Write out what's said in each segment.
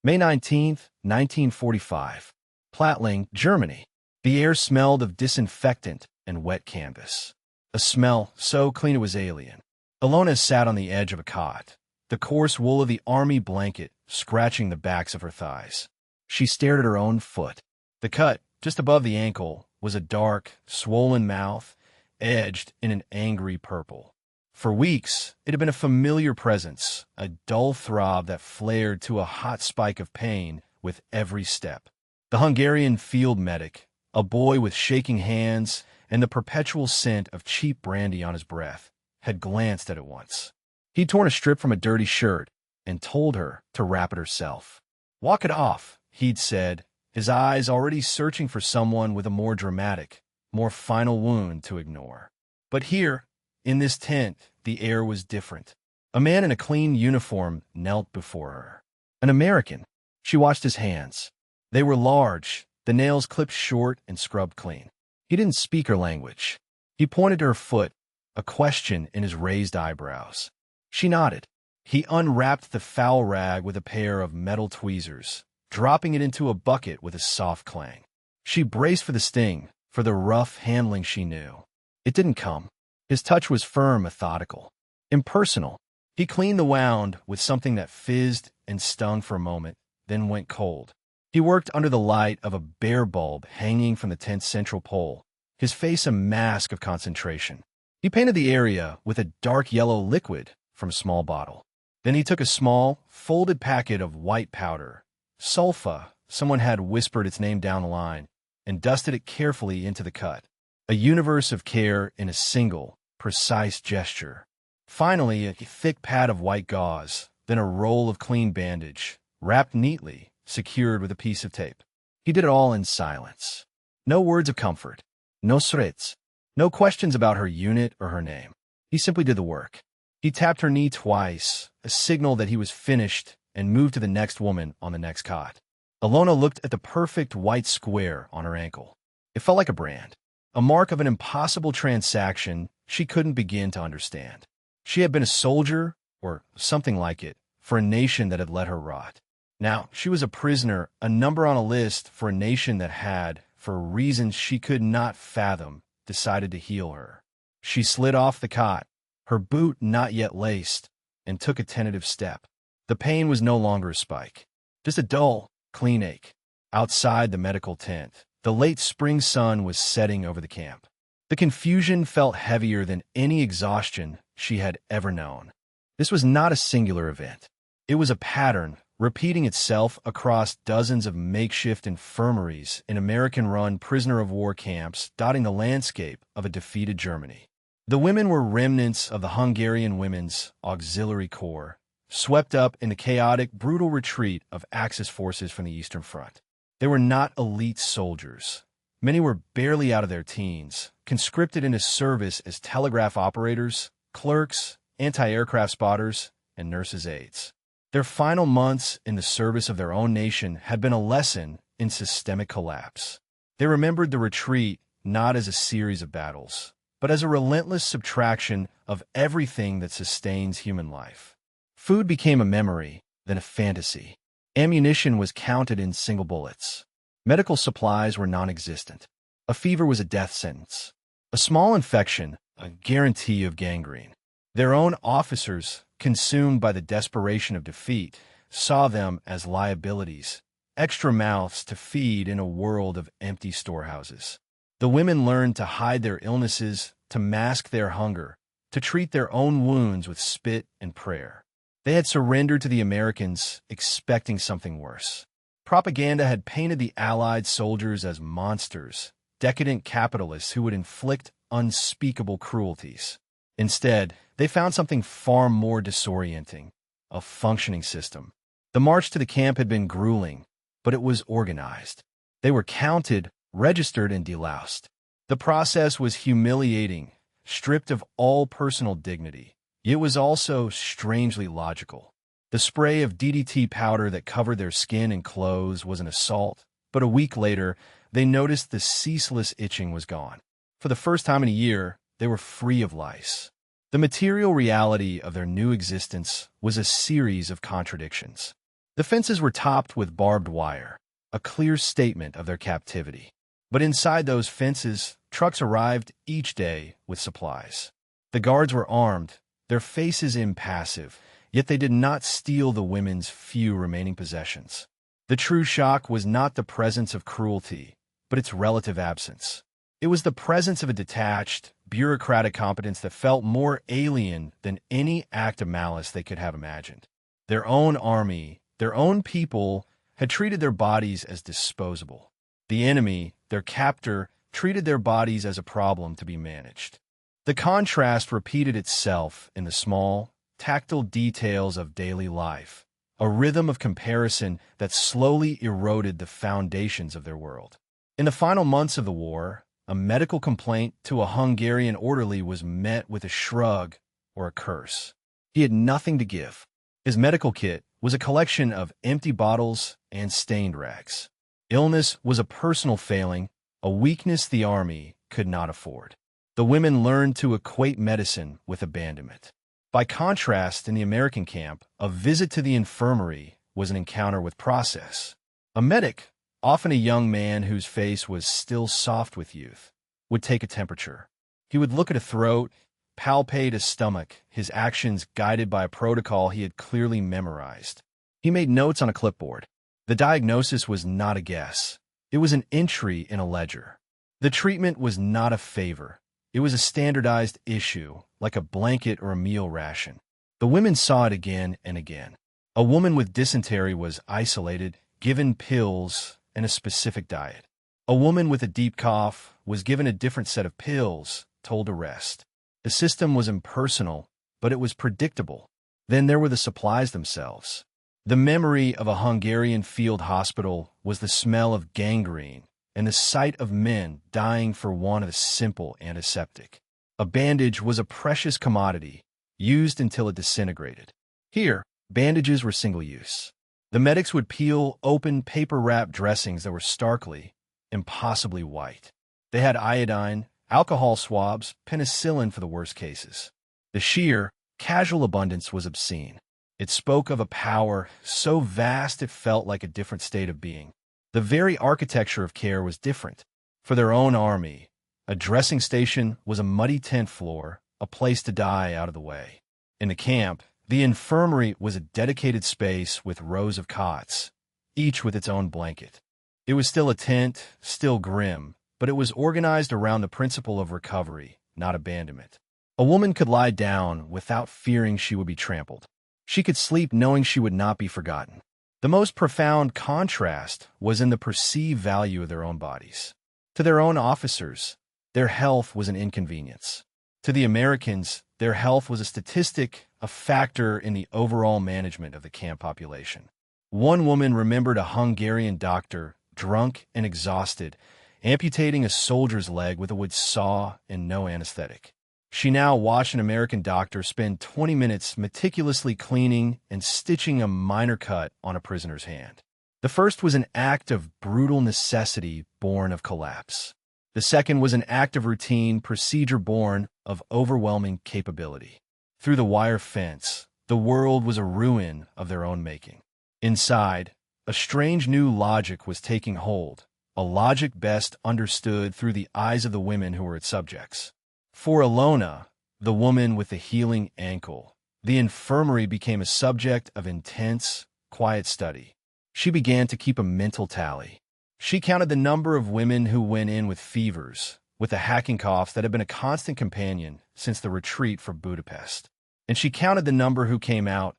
May 19th, 1945. Plattling, Germany. The air smelled of disinfectant and wet canvas. A smell so clean it was alien. Alona sat on the edge of a cot, the coarse wool of the army blanket scratching the backs of her thighs. She stared at her own foot. The cut, just above the ankle, was a dark, swollen mouth, edged in an angry purple. For weeks, it had been a familiar presence, a dull throb that flared to a hot spike of pain with every step. The Hungarian field medic, a boy with shaking hands and the perpetual scent of cheap brandy on his breath, had glanced at it once. He'd torn a strip from a dirty shirt and told her to wrap it herself. "Walk it off," he'd said, his eyes already searching for someone with a more dramatic, more final wound to ignore. But here, in this tent, the air was different. A man in a clean uniform knelt before her. An American. She watched his hands. They were large, the nails clipped short and scrubbed clean. He didn't speak her language. He pointed to her foot, a question in his raised eyebrows. She nodded. He unwrapped the foul rag with a pair of metal tweezers, dropping it into a bucket with a soft clang. She braced for the sting, for the rough handling she knew. It didn't come. His touch was firm, methodical, impersonal. He cleaned the wound with something that fizzed and stung for a moment, then went cold. He worked under the light of a bare bulb hanging from the tent's central pole, his face a mask of concentration. He painted the area with a dark yellow liquid from a small bottle. Then he took a small, folded packet of white powder, sulfa, someone had whispered its name down the line, and dusted it carefully into the cut. A universe of care in a single, precise gesture. Finally, a thick pad of white gauze, then a roll of clean bandage, wrapped neatly, secured with a piece of tape. He did it all in silence. No words of comfort. No srets. No questions about her unit or her name. He simply did the work. He tapped her knee twice, a signal that he was finished, and moved to the next woman on the next cot. Alona looked at the perfect white square on her ankle. It felt like a brand. A mark of an impossible transaction she couldn't begin to understand. She had been a soldier, or something like it, for a nation that had let her rot. Now, she was a prisoner, a number on a list for a nation that had, for reasons she could not fathom, decided to heal her. She slid off the cot, her boot not yet laced, and took a tentative step. The pain was no longer a spike, just a dull, clean ache. Outside the medical tent, the late spring sun was setting over the camp. The confusion felt heavier than any exhaustion she had ever known. This was not a singular event. It was a pattern, repeating itself across dozens of makeshift infirmaries in American-run prisoner-of-war camps dotting the landscape of a defeated Germany. The women were remnants of the Hungarian Women's Auxiliary Corps, swept up in the chaotic, brutal retreat of Axis forces from the Eastern Front. They were not elite soldiers. Many were barely out of their teens, conscripted into service as telegraph operators, clerks, anti-aircraft spotters, and nurses' aides. Their final months in the service of their own nation had been a lesson in systemic collapse. They remembered the retreat not as a series of battles, but as a relentless subtraction of everything that sustains human life. Food became a memory, then a fantasy. Ammunition was counted in single bullets. Medical supplies were non-existent. A fever was a death sentence. A small infection, a guarantee of gangrene. Their own officers, consumed by the desperation of defeat, saw them as liabilities, extra mouths to feed in a world of empty storehouses. The women learned to hide their illnesses, to mask their hunger, to treat their own wounds with spit and prayer. They had surrendered to the Americans, expecting something worse. Propaganda had painted the Allied soldiers as monsters, decadent capitalists who would inflict unspeakable cruelties. Instead, they found something far more disorienting, a functioning system. The march to the camp had been grueling, but it was organized. They were counted, registered, and deloused. The process was humiliating, stripped of all personal dignity. It was also strangely logical. The spray of DDT powder that covered their skin and clothes was an assault, but a week later, they noticed the ceaseless itching was gone. For the first time in a year, they were free of lice. The material reality of their new existence was a series of contradictions. The fences were topped with barbed wire, a clear statement of their captivity. But inside those fences, trucks arrived each day with supplies. The guards were armed, their faces impassive, yet they did not steal the women's few remaining possessions. The true shock was not the presence of cruelty, but its relative absence. It was the presence of a detached, bureaucratic competence that felt more alien than any act of malice they could have imagined. Their own army, their own people, had treated their bodies as disposable. The enemy, their captor, treated their bodies as a problem to be managed. The contrast repeated itself in the small, tactile details of daily life, a rhythm of comparison that slowly eroded the foundations of their world. In the final months of the war, a medical complaint to a Hungarian orderly was met with a shrug or a curse. He had nothing to give. His medical kit was a collection of empty bottles and stained rags. Illness was a personal failing, a weakness the army could not afford. The women learned to equate medicine with abandonment. By contrast, in the American camp, a visit to the infirmary was an encounter with process. A medic, often a young man whose face was still soft with youth, would take a temperature. He would look at a throat, palpate a stomach, his actions guided by a protocol he had clearly memorized. He made notes on a clipboard. The diagnosis was not a guess. It was an entry in a ledger. The treatment was not a favor. It was a standardized issue, like a blanket or a meal ration. The women saw it again and again. A woman with dysentery was isolated, given pills and a specific diet. A woman with a deep cough was given a different set of pills, told to rest. The system was impersonal, but it was predictable. Then there were the supplies themselves. The memory of a Hungarian field hospital was the smell of gangrene and the sight of men dying for want of a simple antiseptic. A bandage was a precious commodity, used until it disintegrated. Here, bandages were single-use. The medics would peel open paper-wrapped dressings that were starkly, impossibly white. They had iodine, alcohol swabs, penicillin for the worst cases. The sheer, casual abundance was obscene. It spoke of a power so vast it felt like a different state of being. The very architecture of care was different. For their own army, a dressing station was a muddy tent floor, a place to die out of the way. In the camp, the infirmary was a dedicated space with rows of cots, each with its own blanket. It was still a tent, still grim, but it was organized around the principle of recovery, not abandonment. A woman could lie down without fearing she would be trampled. She could sleep knowing she would not be forgotten. The most profound contrast was in the perceived value of their own bodies. To their own officers, their health was an inconvenience. To the Americans, their health was a statistic, a factor in the overall management of the camp population. One woman remembered a Hungarian doctor, drunk and exhausted, amputating a soldier's leg with a wood saw and no anesthetic. She now watched an American doctor spend 20 minutes meticulously cleaning and stitching a minor cut on a prisoner's hand. The first was an act of brutal necessity born of collapse. The second was an act of routine procedure born of overwhelming capability. Through the wire fence, the world was a ruin of their own making. Inside, a strange new logic was taking hold, a logic best understood through the eyes of the women who were its subjects. For Ilona, the woman with the healing ankle, the infirmary became a subject of intense, quiet study. She began to keep a mental tally. She counted the number of women who went in with fevers, with the hacking coughs that had been a constant companion since the retreat from Budapest. And she counted the number who came out,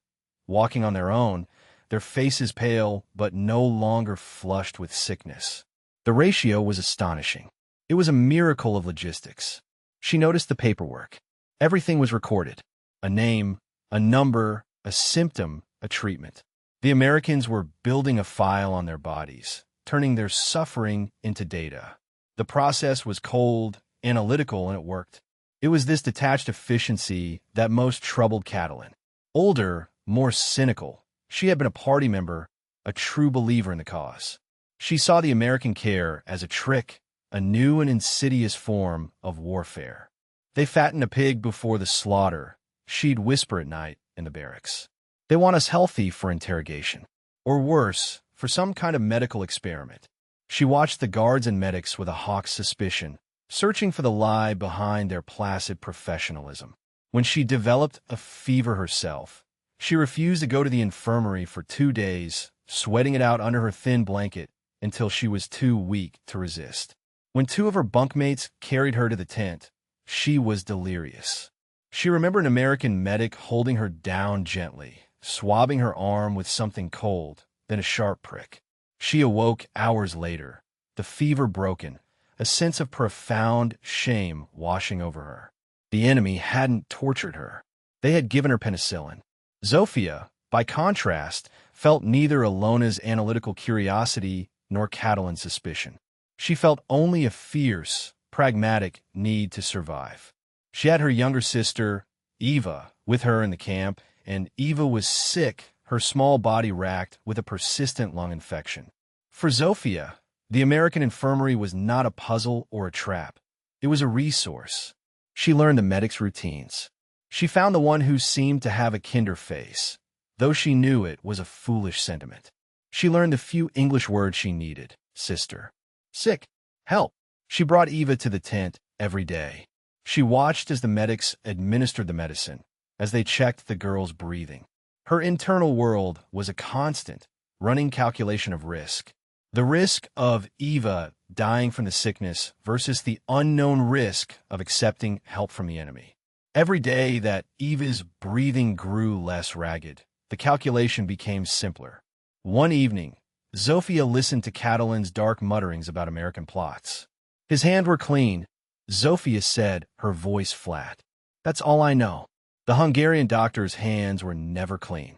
walking on their own, their faces pale but no longer flushed with sickness. The ratio was astonishing. It was a miracle of logistics. She noticed the paperwork. Everything was recorded. A name, a number, a symptom, a treatment. The Americans were building a file on their bodies, turning their suffering into data. The process was cold, analytical, and it worked. It was this detached efficiency that most troubled Catalin. Older, more cynical, she had been a party member, a true believer in the cause. She saw the American care as a trick, a new and insidious form of warfare. They fattened a pig before the slaughter, she'd whisper at night in the barracks. They want us healthy for interrogation. or worse, for some kind of medical experiment. She watched the guards and medics with a hawk's suspicion, searching for the lie behind their placid professionalism. When she developed a fever herself, she refused to go to the infirmary for 2 days, sweating it out under her thin blanket until she was too weak to resist. When 2 of her bunkmates carried her to the tent, she was delirious. She remembered an American medic holding her down gently, swabbing her arm with something cold, then a sharp prick. She awoke hours later, the fever broken, a sense of profound shame washing over her. The enemy hadn't tortured her. They had given her penicillin. Zofia, by contrast, felt neither Alona's analytical curiosity nor Catalin's suspicion. She felt only a fierce, pragmatic need to survive. She had her younger sister, Eva, with her in the camp, and Eva was sick, her small body racked with a persistent lung infection. For Zofia, the American infirmary was not a puzzle or a trap. It was a resource. She learned the medics' routines. She found the one who seemed to have a kinder face, though she knew it was a foolish sentiment. She learned the few English words she needed: sister, sick, help. She brought Eva to the tent every day. She watched as the medics administered the medicine, as they checked the girl's breathing. Her internal world was a constant, running calculation of risk. The risk of Eva dying from the sickness versus the unknown risk of accepting help from the enemy. Every day that Eva's breathing grew less ragged, the calculation became simpler. One evening, Zofia listened to Catalin's dark mutterings about American plots. His hands were clean, Zofia said, her voice flat. That's all I know. The Hungarian doctor's hands were never clean.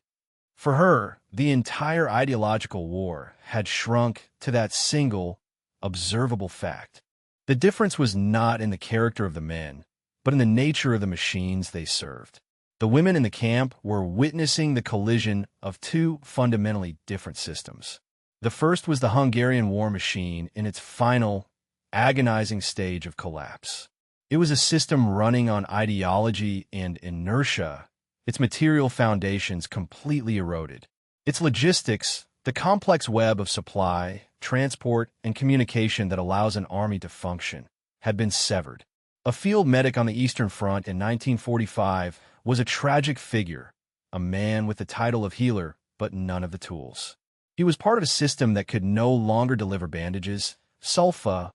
For her, the entire ideological war had shrunk to that single, observable fact. The difference was not in the character of the men, but in the nature of the machines they served. The women in the camp were witnessing the collision of 2 fundamentally different systems. The first was the Hungarian war machine in its final, agonizing stage of collapse. It was a system running on ideology and inertia, its material foundations completely eroded. Its logistics, the complex web of supply, transport, and communication that allows an army to function, had been severed. A field medic on the Eastern Front in 1945 was a tragic figure, a man with the title of healer, but none of the tools. He was part of a system that could no longer deliver bandages, sulfa,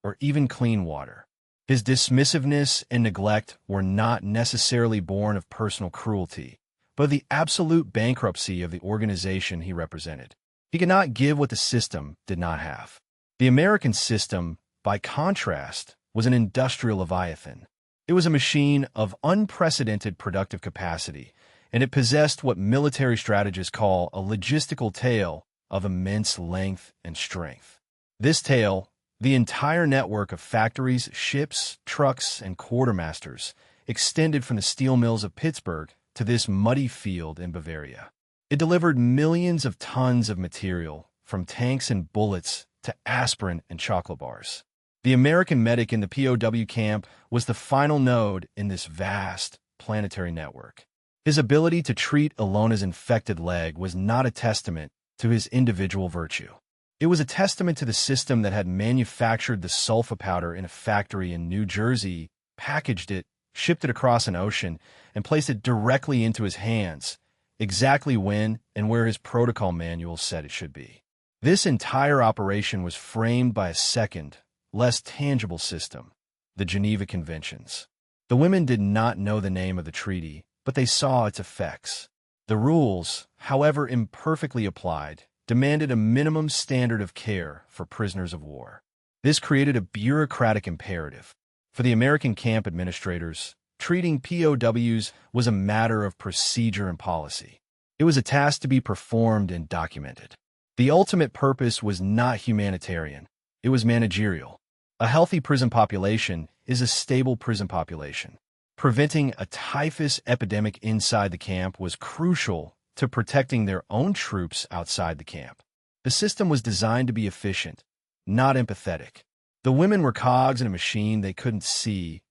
or even clean water. His dismissiveness and neglect were not necessarily born of personal cruelty, but of the absolute bankruptcy of the organization he represented. He could not give what the system did not have. The American system, by contrast, was an industrial leviathan. It was a machine of unprecedented productive capacity, and it possessed what military strategists call a logistical tail of immense length and strength. This tail, the entire network of factories, ships, trucks, and quartermasters, extended from the steel mills of Pittsburgh to this muddy field in Bavaria. It delivered millions of tons of material, from tanks and bullets to aspirin and chocolate bars. The American medic in the POW camp was the final node in this vast planetary network. His ability to treat Alona's infected leg was not a testament to his individual virtue. It was a testament to the system that had manufactured the sulfa powder in a factory in New Jersey, packaged it, shipped it across an ocean, and placed it directly into his hands, exactly when and where his protocol manual said it should be. This entire operation was framed by a second, less tangible system, the Geneva Conventions. The women did not know the name of the treaty, but they saw its effects. The rules, however imperfectly applied, demanded a minimum standard of care for prisoners of war. This created a bureaucratic imperative. For the American camp administrators, treating POWs was a matter of procedure and policy. It was a task to be performed and documented. The ultimate purpose was not humanitarian. It was managerial. A healthy prison population is a stable prison population. Preventing a typhus epidemic inside the camp was crucial to protecting their own troops outside the camp. The system was designed to be efficient, not empathetic. The women were cogs in a machine they couldn't see,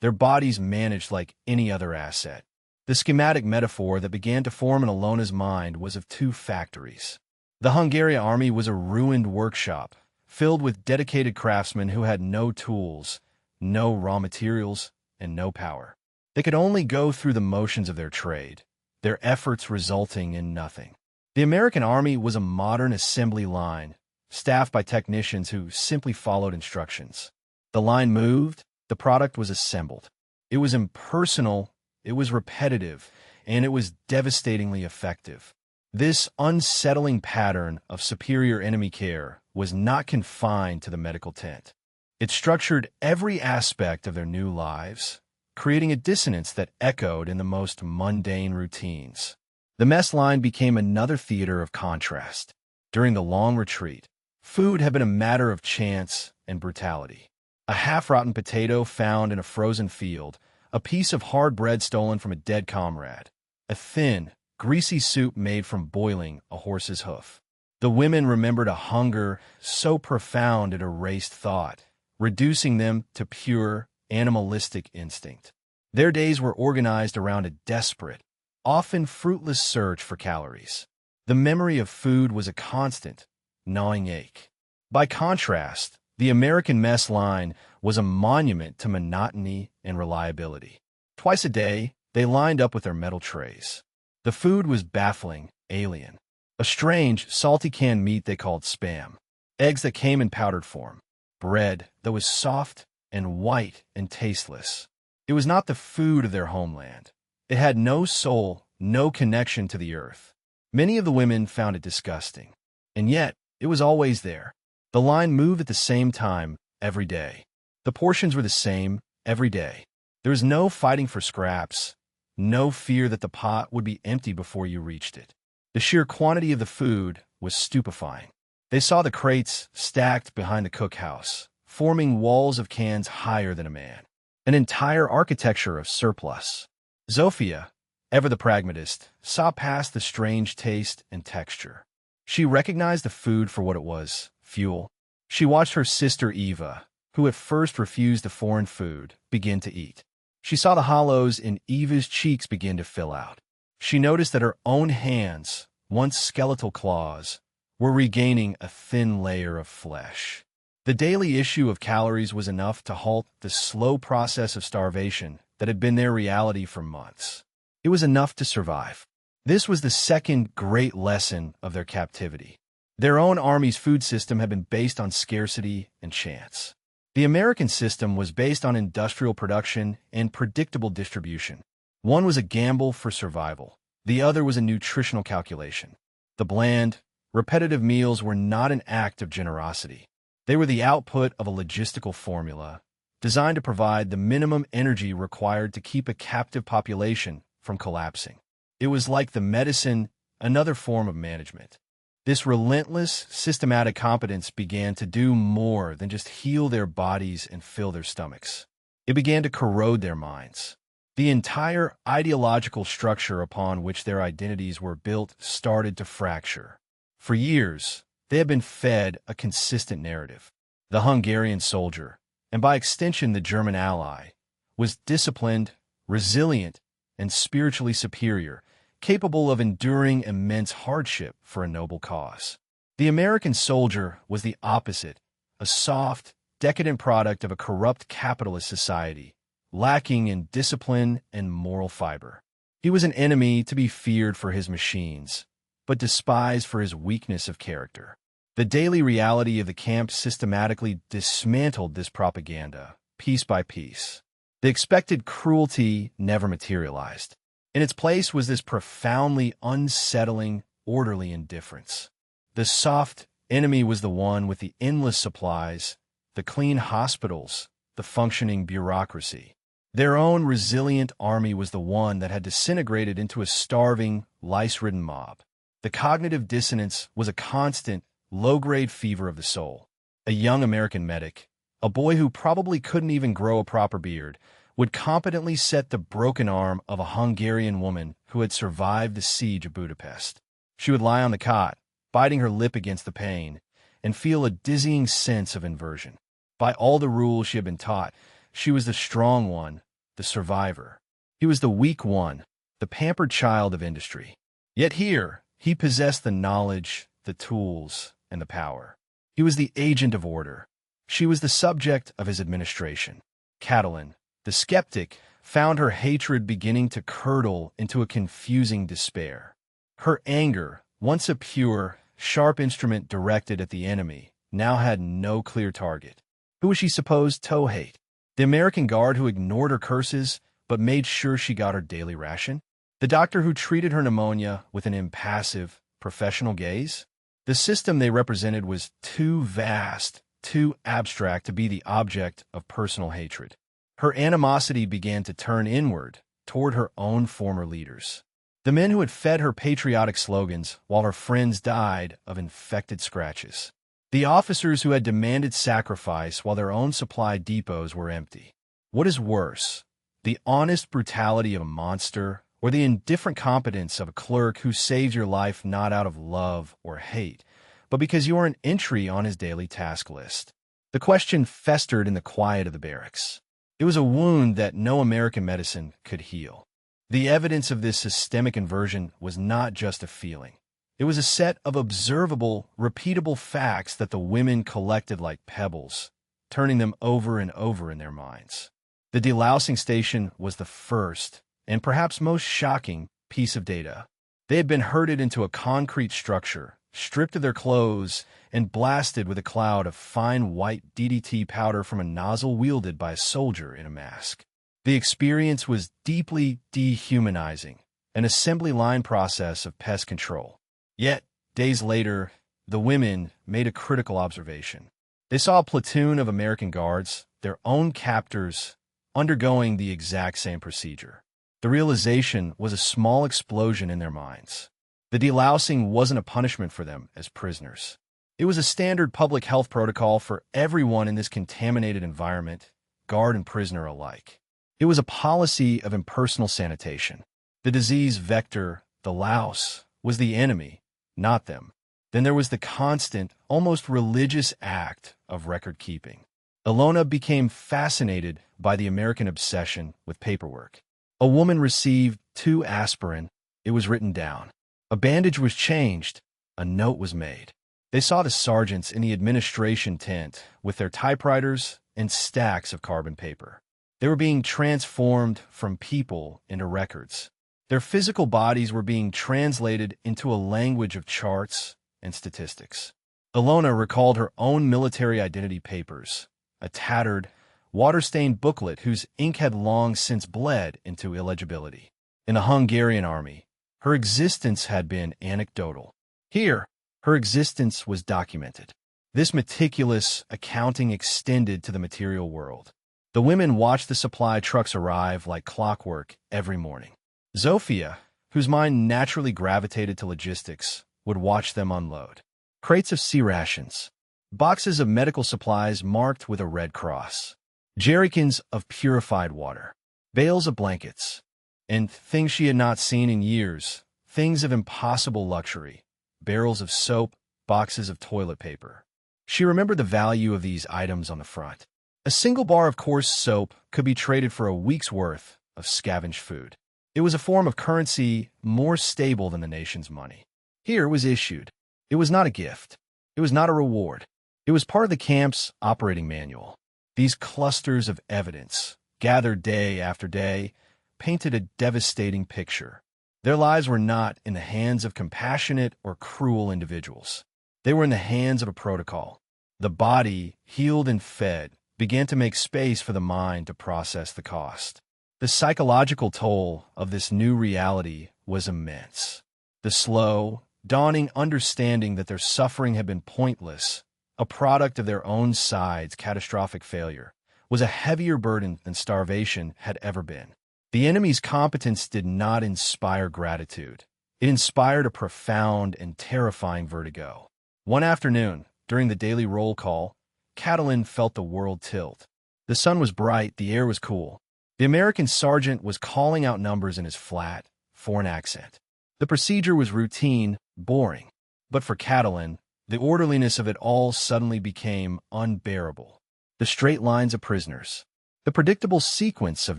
their bodies managed like any other asset. The schematic metaphor that began to form in Alona's mind was of 2 factories. The Hungarian army was a ruined workshop, filled with dedicated craftsmen who had no tools, no raw materials, and no power. They could only go through the motions of their trade, their efforts resulting in nothing. The American army was a modern assembly line, staffed by technicians who simply followed instructions. The line moved, the product was assembled. It was impersonal, it was repetitive, and it was devastatingly effective. This unsettling pattern of superior enemy care was not confined to the medical tent. It structured every aspect of their new lives, creating a dissonance that echoed in the most mundane routines. The mess line became another theater of contrast. During the long retreat, food had been a matter of chance and brutality. A half-rotten potato found in a frozen field, a piece of hard bread stolen from a dead comrade, a thin, greasy soup made from boiling a horse's hoof. The women remembered a hunger so profound it erased thought, reducing them to pure, animalistic instinct. Their days were organized around a desperate, often fruitless search for calories. The memory of food was a constant, gnawing ache. By contrast, the American mess line was a monument to monotony and reliability. Twice a day, they lined up with their metal trays. The food was baffling, alien. A strange, salty canned meat they called Spam. Eggs that came in powdered form. Bread that was soft and white and tasteless. It was not the food of their homeland. It had no soul, no connection to the earth. Many of the women found it disgusting. And yet, it was always there. The line moved at the same time every day. The portions were the same every day. There was no fighting for scraps, no fear that the pot would be empty before you reached it. The sheer quantity of the food was stupefying. They saw the crates stacked behind the cookhouse, forming walls of cans higher than a man. An entire architecture of surplus. Zofia, ever the pragmatist, saw past the strange taste and texture. She recognized the food for what it was, fuel. She watched her sister Eva, who at first refused the foreign food, begin to eat. She saw the hollows in Eva's cheeks begin to fill out. She noticed that her own hands, once skeletal claws, were regaining a thin layer of flesh. The daily issue of calories was enough to halt the slow process of starvation that had been their reality for months. It was enough to survive. This was the second great lesson of their captivity. Their own army's food system had been based on scarcity and chance. The American system was based on industrial production and predictable distribution. One was a gamble for survival. The other was a nutritional calculation. The bland, repetitive meals were not an act of generosity. They were the output of a logistical formula designed to provide the minimum energy required to keep a captive population from collapsing. It was like the medicine, another form of management. This relentless, systematic competence began to do more than just heal their bodies and fill their stomachs. It began to corrode their minds. The entire ideological structure upon which their identities were built started to fracture. For years, they had been fed a consistent narrative. The Hungarian soldier, and by extension the German ally, was disciplined, resilient, and spiritually superior, capable of enduring immense hardship for a noble cause. The American soldier was the opposite, a soft, decadent product of a corrupt capitalist society, lacking in discipline and moral fiber. He was an enemy to be feared for his machines, but despised for his weakness of character. The daily reality of the camp systematically dismantled this propaganda, piece by piece. The expected cruelty never materialized. In its place was this profoundly unsettling, orderly indifference. The soft enemy was the one with the endless supplies, the clean hospitals, the functioning bureaucracy. Their own resilient army was the one that had disintegrated into a starving, lice-ridden mob. The cognitive dissonance was a constant, low-grade fever of the soul. A young American medic, a boy who probably couldn't even grow a proper beard, would competently set the broken arm of a Hungarian woman who had survived the siege of Budapest. She would lie on the cot, biting her lip against the pain, and feel a dizzying sense of inversion. By all the rules she had been taught, she was the strong one, the survivor. He was the weak one, the pampered child of industry. Yet here, he possessed the knowledge, the tools, and the power. He was the agent of order. She was the subject of his administration. Catalin, the skeptic, found her hatred beginning to curdle into a confusing despair. Her anger, once a pure, sharp instrument directed at the enemy, now had no clear target. Who was she supposed to hate? The American guard who ignored her curses but made sure she got her daily ration? The doctor who treated her pneumonia with an impassive, professional gaze? The system they represented was too vast, too abstract to be the object of personal hatred. Her animosity began to turn inward, toward her own former leaders. The men who had fed her patriotic slogans while her friends died of infected scratches. The officers who had demanded sacrifice while their own supply depots were empty. What is worse, the honest brutality of a monster or the indifferent competence of a clerk who saves your life not out of love or hate, but because you are an entry on his daily task list? The question festered in the quiet of the barracks. It was a wound that no American medicine could heal. The evidence of this systemic inversion was not just a feeling. It was a set of observable, repeatable facts that the women collected like pebbles, turning them over and over in their minds. The delousing station was the first, and perhaps most shocking, piece of data. They had been herded into a concrete structure, stripped of their clothes, and blasted with a cloud of fine white DDT powder from a nozzle wielded by a soldier in a mask. The experience was deeply dehumanizing, an assembly line process of pest control. Yet, days later, the women made a critical observation. They saw a platoon of American guards, their own captors, undergoing the exact same procedure. The realization was a small explosion in their minds. The delousing wasn't a punishment for them as prisoners. It was a standard public health protocol for everyone in this contaminated environment, guard and prisoner alike. It was a policy of impersonal sanitation. The disease vector, the louse, was the enemy, not them. Then there was the constant, almost religious act of record-keeping. Ilona became fascinated by the American obsession with paperwork. A woman received 2 aspirin. It was written down. A bandage was changed. A note was made. They saw the sergeants in the administration tent with their typewriters and stacks of carbon paper. They were being transformed from people into records. Their physical bodies were being translated into a language of charts and statistics. Ilona recalled her own military identity papers, a tattered, water-stained booklet whose ink had long since bled into illegibility. In the Hungarian army, her existence had been anecdotal. Here, her existence was documented. This meticulous accounting extended to the material world. The women watched the supply trucks arrive like clockwork every morning. Zofia, whose mind naturally gravitated to logistics, would watch them unload. Crates of sea rations, boxes of medical supplies marked with a red cross, jerrycans of purified water, bales of blankets, and things she had not seen in years, things of impossible luxury, barrels of soap, boxes of toilet paper. She remembered the value of these items on the front. A single bar of coarse soap could be traded for a week's worth of scavenged food. It was a form of currency more stable than the nation's money. Here was issued. It was not a gift. It was not a reward. It was part of the camp's operating manual. These clusters of evidence, gathered day after day, painted a devastating picture. Their lives were not in the hands of compassionate or cruel individuals. They were in the hands of a protocol. The body, healed and fed, began to make space for the mind to process the cost. The psychological toll of this new reality was immense. The slow, dawning understanding that their suffering had been pointless, a product of their own side's catastrophic failure, was a heavier burden than starvation had ever been. The enemy's competence did not inspire gratitude. It inspired a profound and terrifying vertigo. One afternoon, during the daily roll call, Catalin felt the world tilt. The sun was bright, the air was cool. The American sergeant was calling out numbers in his flat, foreign accent. The procedure was routine, boring. But for Catalin, the orderliness of it all suddenly became unbearable. The straight lines of prisoners, the predictable sequence of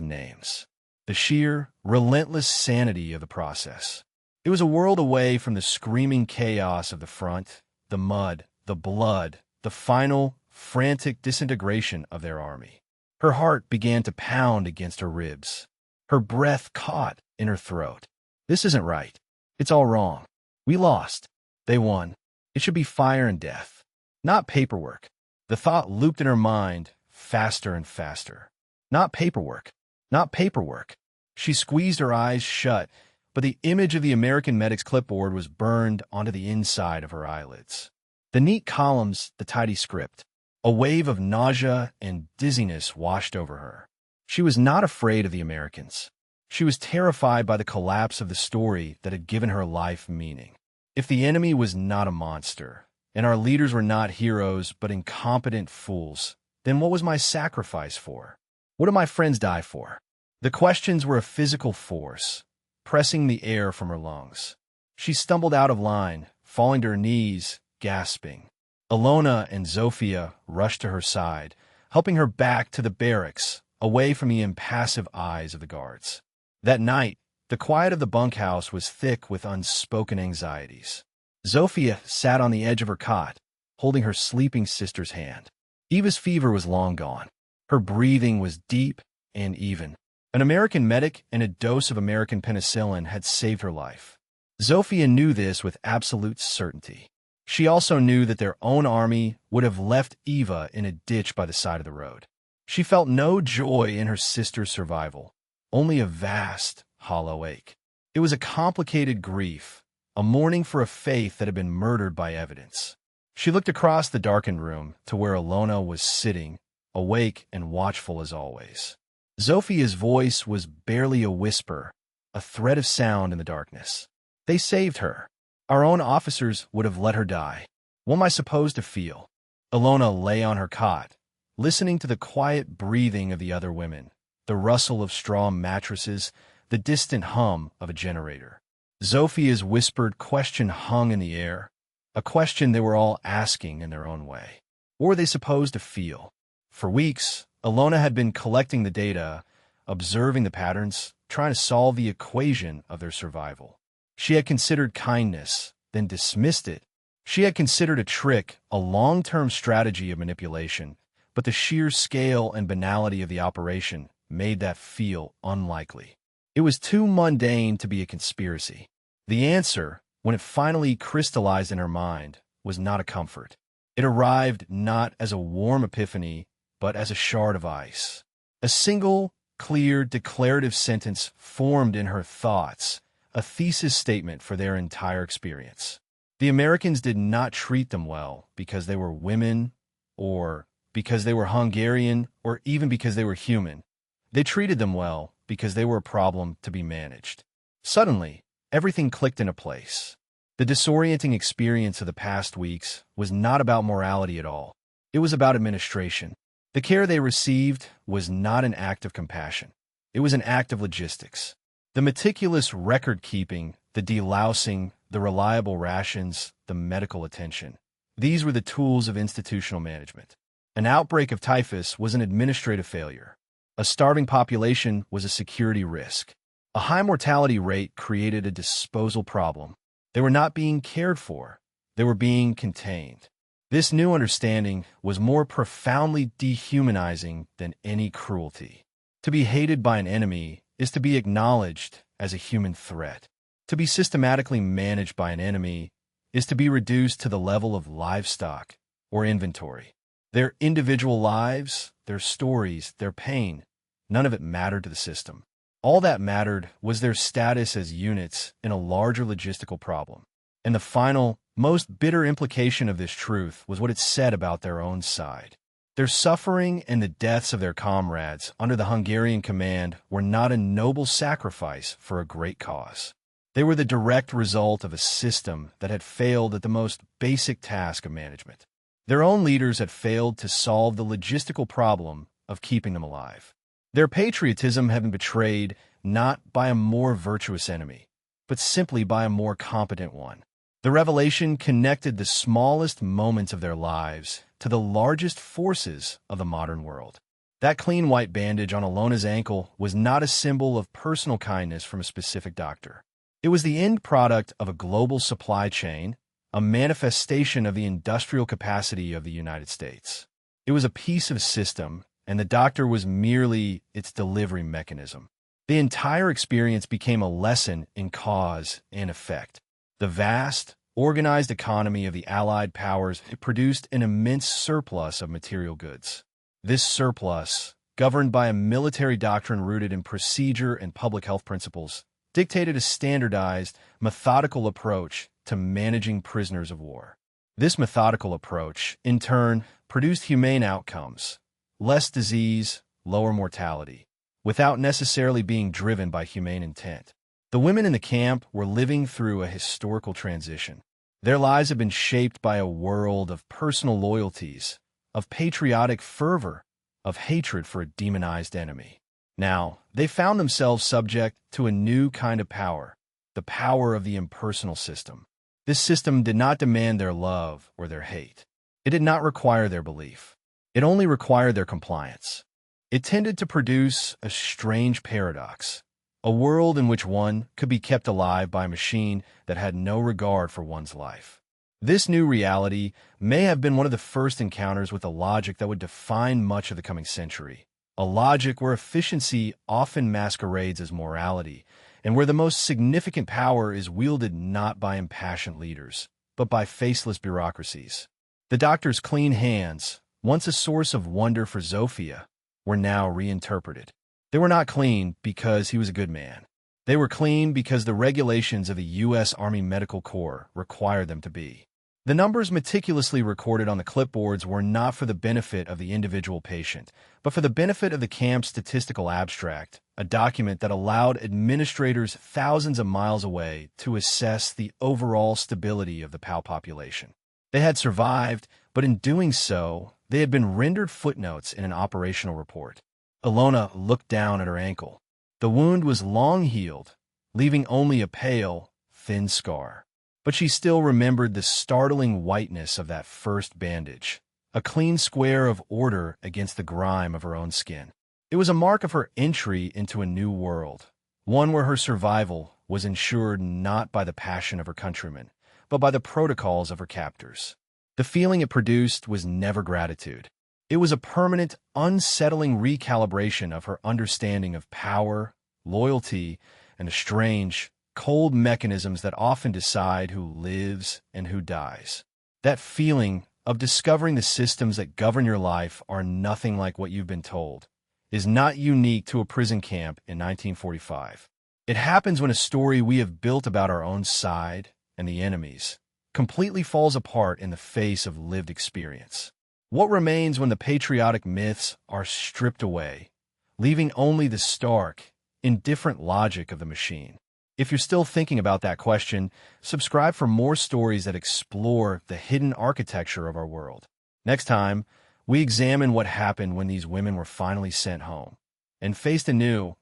names, the sheer, relentless sanity of the process. It was a world away from the screaming chaos of the front, the mud, the blood, the final, frantic disintegration of their army. Her heart began to pound against her ribs. Her breath caught in her throat. This isn't right. It's all wrong. We lost. They won. It should be fire and death, not paperwork. The thought looped in her mind, faster and faster. Not paperwork. Not paperwork. She squeezed her eyes shut, but the image of the American medic's clipboard was burned onto the inside of her eyelids. The neat columns, the tidy script. A wave of nausea and dizziness washed over her. She was not afraid of the Americans. She was terrified by the collapse of the story that had given her life meaning. If the enemy was not a monster, and our leaders were not heroes but incompetent fools, then what was my sacrifice for? What did my friends die for? The questions were a physical force, pressing the air from her lungs. She stumbled out of line, falling to her knees, gasping. Ilona and Zofia rushed to her side, helping her back to the barracks, away from the impassive eyes of the guards. That night, the quiet of the bunkhouse was thick with unspoken anxieties. Zofia sat on the edge of her cot, holding her sleeping sister's hand. Eva's fever was long gone. Her breathing was deep and even. An American medic and a dose of American penicillin had saved her life. Zofia knew this with absolute certainty. She also knew that their own army would have left Eva in a ditch by the side of the road. She felt no joy in her sister's survival, only a vast, hollow ache. It was a complicated grief, a mourning for a faith that had been murdered by evidence. She looked across the darkened room to where Ilona was sitting, awake and watchful as always. Zofia's voice was barely a whisper, a thread of sound in the darkness. They saved her. Our own officers would have let her die. What am I supposed to feel? Ilona lay on her cot, listening to the quiet breathing of the other women, the rustle of straw mattresses, the distant hum of a generator. Zofia's whispered question hung in the air, a question they were all asking in their own way. What were they supposed to feel? For weeks, Ilona had been collecting the data, observing the patterns, trying to solve the equation of their survival. She had considered kindness, then dismissed it. She had considered a trick, a long-term strategy of manipulation, but the sheer scale and banality of the operation made that feel unlikely. It was too mundane to be a conspiracy. The answer, when it finally crystallized in her mind, was not a comfort. It arrived not as a warm epiphany, but as a shard of ice. A single, clear, declarative sentence formed in her thoughts, a thesis statement for their entire experience. The Americans did not treat them well because they were women, or because they were Hungarian, or even because they were human. They treated them well because they were a problem to be managed. Suddenly, everything clicked into place. The disorienting experience of the past weeks was not about morality at all. It was about administration. The care they received was not an act of compassion. It was an act of logistics. The meticulous record-keeping, the delousing, the reliable rations, the medical attention. These were the tools of institutional management. An outbreak of typhus was an administrative failure. A starving population was a security risk. A high mortality rate created a disposal problem. They were not being cared for. They were being contained. This new understanding was more profoundly dehumanizing than any cruelty. To be hated by an enemy is to be acknowledged as a human threat. To be systematically managed by an enemy is to be reduced to the level of livestock or inventory. Their individual lives, their stories, their pain, none of it mattered to the system. All that mattered was their status as units in a larger logistical problem. And the final, most bitter implication of this truth was what it said about their own side. Their suffering and the deaths of their comrades under the Hungarian command were not a noble sacrifice for a great cause. They were the direct result of a system that had failed at the most basic task of management. Their own leaders had failed to solve the logistical problem of keeping them alive. Their patriotism had been betrayed not by a more virtuous enemy, but simply by a more competent one. The revelation connected the smallest moments of their lives to the largest forces of the modern world. That clean white bandage on Ilona's ankle was not a symbol of personal kindness from a specific doctor. It was the end product of a global supply chain, a manifestation of the industrial capacity of the United States. It was a piece of system, and the doctor was merely its delivery mechanism. The entire experience became a lesson in cause and effect. The vast, organized economy of the Allied powers produced an immense surplus of material goods. This surplus, governed by a military doctrine rooted in procedure and public health principles, dictated a standardized, methodical approach to managing prisoners of war. This methodical approach, in turn, produced humane outcomes, less disease, lower mortality, without necessarily being driven by humane intent. The women in the camp were living through a historical transition. Their lives had been shaped by a world of personal loyalties, of patriotic fervor, of hatred for a demonized enemy. Now, they found themselves subject to a new kind of power, the power of the impersonal system. This system did not demand their love or their hate. It did not require their belief. It only required their compliance. It tended to produce a strange paradox, a world in which one could be kept alive by a machine that had no regard for one's life. This new reality may have been one of the first encounters with a logic that would define much of the coming century, a logic where efficiency often masquerades as morality, and where the most significant power is wielded not by impassioned leaders, but by faceless bureaucracies. The doctor's clean hands, once a source of wonder for Zofia, were now reinterpreted. They were not clean because he was a good man. They were clean because the regulations of the U.S. Army Medical Corps required them to be. The numbers meticulously recorded on the clipboards were not for the benefit of the individual patient, but for the benefit of the camp's statistical abstract, a document that allowed administrators thousands of miles away to assess the overall stability of the POW population. They had survived, but in doing so, they had been rendered footnotes in an operational report. Ilona looked down at her ankle. The wound was long healed, leaving only a pale, thin scar. But she still remembered the startling whiteness of that first bandage, a clean square of order against the grime of her own skin. It was a mark of her entry into a new world, one where her survival was ensured not by the passion of her countrymen, but by the protocols of her captors. The feeling it produced was never gratitude. It was a permanent, unsettling recalibration of her understanding of power, loyalty, and the strange, cold mechanisms that often decide who lives and who dies. That feeling of discovering the systems that govern your life are nothing like what you've been told is not unique to a prison camp in 1945. It happens when a story we have built about our own side and the enemy's completely falls apart in the face of lived experience. What remains when the patriotic myths are stripped away, leaving only the stark, indifferent logic of the machine? If you're still thinking about that question, subscribe for more stories that explore the hidden architecture of our world. Next time, we examine what happened when these women were finally sent home and faced a new,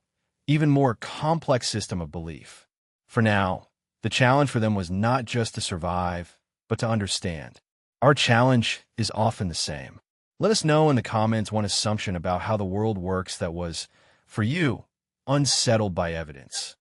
even more complex system of belief. For now, the challenge for them was not just to survive, but to understand. Our challenge is often the same. Let us know in the comments one assumption about how the world works that was, for you, unsettled by evidence.